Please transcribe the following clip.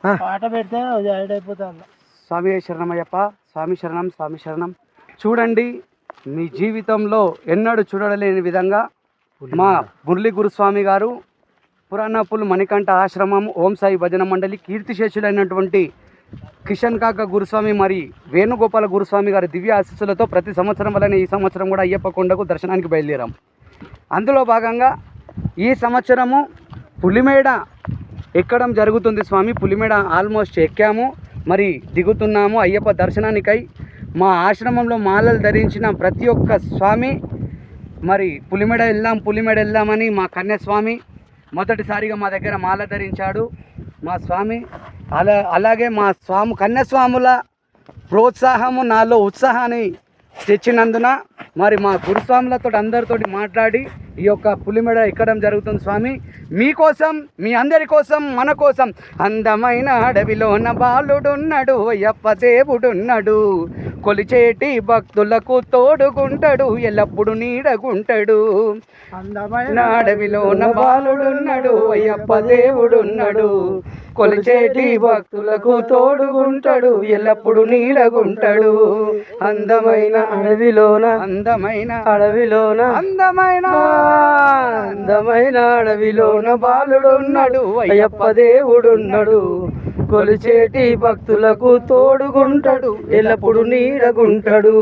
పాట పెడితే యాడ్ అయిపోతుంది. స్వామి శరణమయ్యప్ప, స్వామి శరణం, స్వామి శరణం. చూడండి, మీ జీవితంలో ఎన్నడూ చూడలేని విధంగా మా మురళీ గురుస్వామి గారు పురాణపుల్ మణికంఠ ఆశ్రమం ఓం సాయి భజన మండలి కీర్తిశేషులైనటువంటి కిషన్ కాక గురుస్వామి మరి వేణుగోపాల గురుస్వామి గారి దివ్య ఆశీస్సులతో ప్రతి సంవత్సరం వలన ఈ సంవత్సరం కూడా అయ్యప్ప కొండకు దర్శనానికి బయలుదేరాం. అందులో భాగంగా ఈ సంవత్సరము పులిమేడ ఎక్కడం జరుగుతుంది స్వామి. పులిమేడ ఆల్మోస్ట్ ఎక్కాము, మరి దిగుతున్నాము అయ్యప్ప దర్శనానికై. మా ఆశ్రమంలో మాలలు ధరించిన ప్రతి ఒక్క స్వామి మరి పులిమేడ వెళ్దామని మా కన్యస్వామి మొదటిసారిగా మా దగ్గర మాల ధరించాడు మా స్వామి. అలాగే మా కన్యస్వాముల ప్రోత్సాహము నాలో ఉత్సాహాన్ని తెచ్చినందున మరి మా గురుస్వాములతో అందరితోటి మాట్లాడి ఈ యొక్క పులిమేడ ఎక్కడం జరుగుతుంది స్వామి. మీకోసం, మీ అందరి కోసం, మన కోసం. అందమైన అడవిలోన బాలుడున్నాడు, అయ్యప్ప దేవుడున్నాడు, కొలిచేటి భక్తులకు తోడుగుంటాడు, ఎల్లప్పుడు నీడగుంటాడు. అందమైన అడవిలోన బాలుడున్నాడు, అయ్యప్ప దేవుడున్నాడు, కొలిచేటి భక్తులకు తోడుగుంటాడు, ఎల్లప్పుడు నీడగుంటాడు. అందమైన అడవిలోన, అందమైన అడవిలోన, అందమైన అడవిలోన బాలుడున్నాడు, అయ్యప్ప దేవుడున్నాడు, కొలిచేటి భక్తులకు తోడుగుంటాడు, ఎల్లప్పుడు నీడగుంటాడు.